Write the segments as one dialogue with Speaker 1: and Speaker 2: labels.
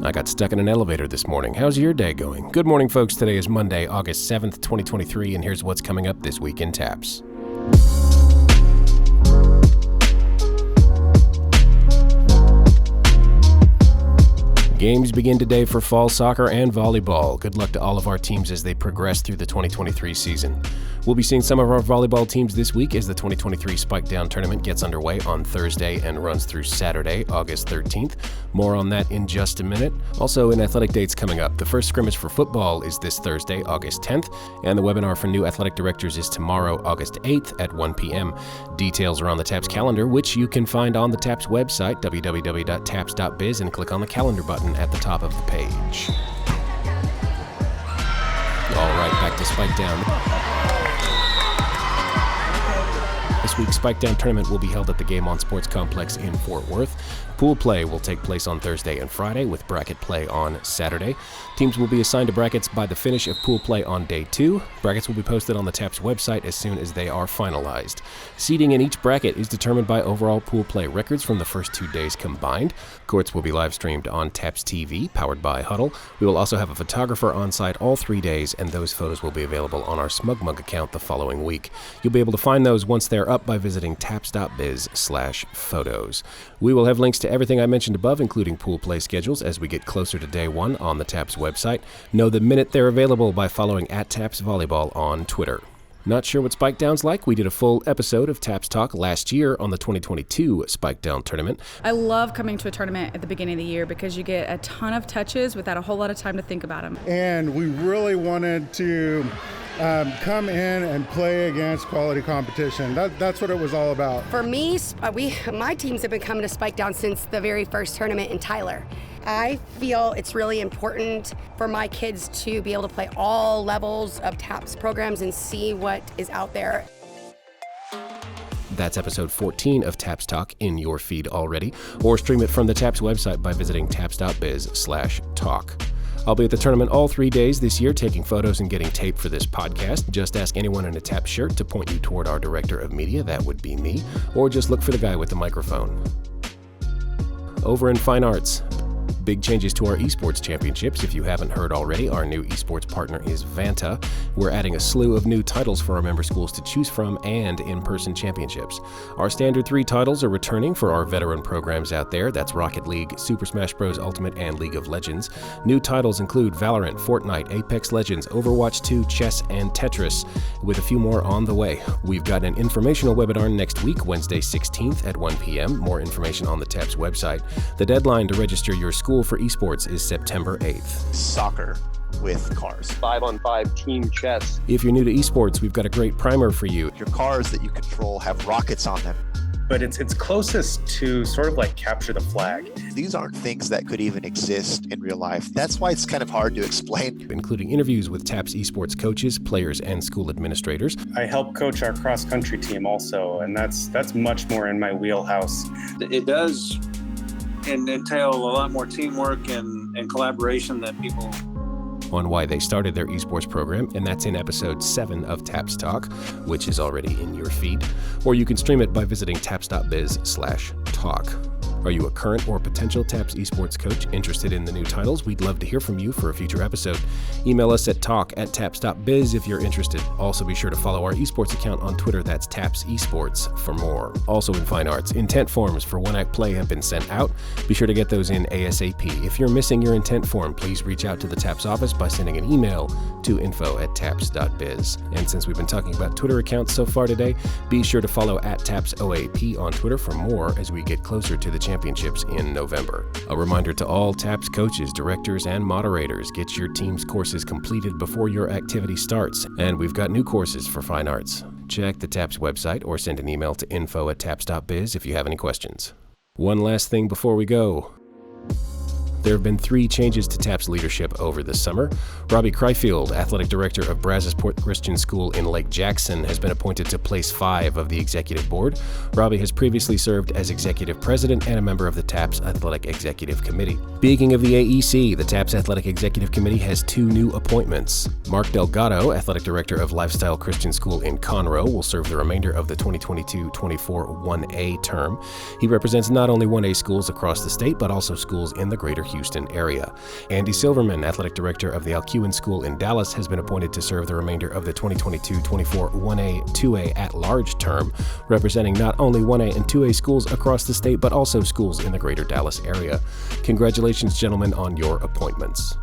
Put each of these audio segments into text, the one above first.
Speaker 1: I got stuck in an elevator this morning. How's your day going? Good morning, folks. Today is Monday, August 7th, 2023, and here's what's coming up this week in TAPPS. Games begin today for fall soccer and volleyball. Good luck to all of our teams as they progress through the 2023 season. We'll be seeing some of our volleyball teams this week as the 2023 Spike Down tournament gets underway on Thursday and runs through Saturday, August 13th. More on that in just a minute. Also, in athletic dates coming up, the first scrimmage for football is this Thursday, August 10th, and the webinar for new athletic directors is tomorrow, August 8th at 1 p.m. Details are on the TAPPS calendar, which you can find on the TAPPS website, www.tapps.biz, and click on the calendar button at the top of the page. All right, back to Spike Down. This week's Spike Down tournament will be held at the Game On Sports Complex in Fort Worth. Pool play will take place on Thursday and Friday, with bracket play on Saturday. Teams will be assigned to brackets by the finish of pool play on day 2. Brackets will be posted on the TAPPS website as soon as they are finalized. Seating in each bracket is determined by overall pool play records from the first 2 days combined. Courts will be live streamed on TAPPS TV, powered by Huddle. We will also have a photographer on site all 3 days, and those photos will be available on our SmugMug account the following week. You'll be able to find those once they're up by visiting tapps.biz/photos. We will have links to everything I mentioned above, including pool play schedules, as we get closer to day 1 on the TAPPS website. Know the minute they're available by following @TAPPS Volleyball on Twitter. Not sure what Spike Down's like? We did a full episode of TAPPS Talk last year on the 2022 Spike Down tournament.
Speaker 2: I love coming to a tournament at the beginning of the year because you get a ton of touches without a whole lot of time to think about them.
Speaker 3: And we really wanted to come in and play against quality competition. That's what it was all about.
Speaker 4: For me, my teams have been coming to Spike Down since the very first tournament in Tyler. I feel it's really important for my kids to be able to play all levels of TAPPS programs and see what is out there.
Speaker 1: That's episode 14 of TAPPS Talk in your feed already, or stream it from the TAPPS website by visiting tapps.biz/talk. I'll be at the tournament all 3 days this year, taking photos and getting tape for this podcast. Just ask anyone in a TAPPS shirt to point you toward our director of media, that would be me, or just look for the guy with the microphone. Over in fine arts, big changes to our esports championships. If you haven't heard already, our new esports partner is Vanta. We're adding a slew of new titles for our member schools to choose from and in-person championships. Our standard 3 titles are returning for our veteran programs out there. That's Rocket League, Super Smash Bros. Ultimate, and League of Legends. New titles include Valorant, Fortnite, Apex Legends, Overwatch 2, Chess, and Tetris, with a few more on the way. We've got an informational webinar next week, Wednesday 16th at 1 p.m. More information on the TAPPS website. The deadline to register your school for esports is September 8th.
Speaker 5: Soccer with cars.
Speaker 6: 5-on-5 team chess.
Speaker 1: If you're new to esports, we've got a great primer for you.
Speaker 5: Your cars that you control have rockets on them.
Speaker 7: But it's closest to sort of like capture the flag.
Speaker 5: These aren't things that could even exist in real life. That's why it's kind of hard to explain.
Speaker 1: Including interviews with TAPPS esports coaches, players, and school administrators.
Speaker 7: I help coach our cross-country team also, and that's much more in my wheelhouse.
Speaker 6: It does entail a lot more teamwork and collaboration than people.
Speaker 1: On why they started their esports program, and that's in episode 7 of TAPPS Talk, which is already in your feed. Or you can stream it by visiting tapps.biz/talk. Are you a current or potential TAPPS esports coach interested in the new titles? We'd love to hear from you for a future episode. Email us at talk@tapps.biz if you're interested. Also be sure to follow our esports account on Twitter, that's TAPPS Esports, for more. Also in fine arts, intent forms for one-act play have been sent out. Be sure to get those in ASAP. If you're missing your intent form, please reach out to the TAPPS office by sending an email to info@tapps.biz. And since we've been talking about Twitter accounts so far today, be sure to follow @TAPPSOAP on Twitter for more as we get closer to the championships in November. A reminder to all TAPPS coaches, directors, and moderators, get your team's courses completed before your activity starts. And we've got new courses for fine arts. Check the TAPPS website or send an email to info@tapps.biz if you have any questions. One last thing before we go. There have been 3 changes to TAPPS leadership over the summer. Robbie Kreifeld, athletic director of Brazosport Christian School in Lake Jackson, has been appointed to place 5 of the executive board. Robbie has previously served as executive president and a member of the TAPPS Athletic Executive Committee. Speaking of the AEC, the TAPPS Athletic Executive Committee has 2 new appointments. Mark Delgado, athletic director of Lifestyle Christian School in Conroe, will serve the remainder of the 2022-24 1A term. He represents not only 1A schools across the state, but also schools in the greater Houston Houston area. Andy Silverman, athletic director of the Alcuin School in Dallas, has been appointed to serve the remainder of the 2022-24 1A, 2A at-large term, representing not only 1A and 2A schools across the state, but also schools in the greater Dallas area. Congratulations, gentlemen, on your appointments.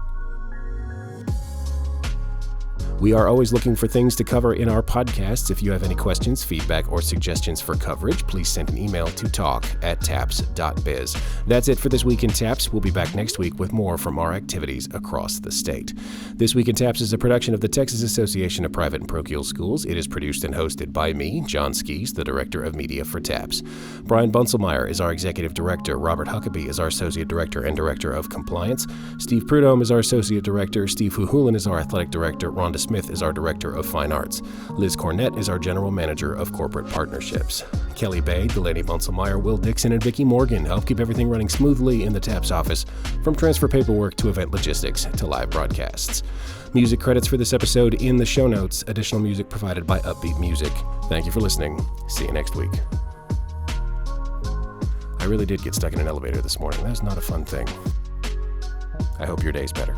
Speaker 1: We are always looking for things to cover in our podcasts. If you have any questions, feedback, or suggestions for coverage, please send an email to talk@tapps.biz. That's it for This Week in TAPPS. We'll be back next week with more from our activities across the state. This Week in TAPPS is a production of the Texas Association of Private and Parochial Schools. It is produced and hosted by me, John Skees, the Director of Media for TAPPS. Brian Bunselmeyer is our Executive Director. Robert Huckabee is our Associate Director and Director of Compliance. Steve Prudhomme is our Associate Director. Steve Huhulan is our Athletic Director. Rhonda Smith is our Director of Fine Arts. Liz Cornett is our General Manager of Corporate Partnerships. Kelly Bay, Delaney Bunselmeyer, Will Dixon, and Vicki Morgan help keep everything running smoothly in the TAPPS office, from transfer paperwork to event logistics to live broadcasts. Music credits for this episode in the show notes. Additional music provided by Upbeat Music. Thank you for listening. See you next week. I really did get stuck in an elevator this morning. That was not a fun thing. I hope your day's better.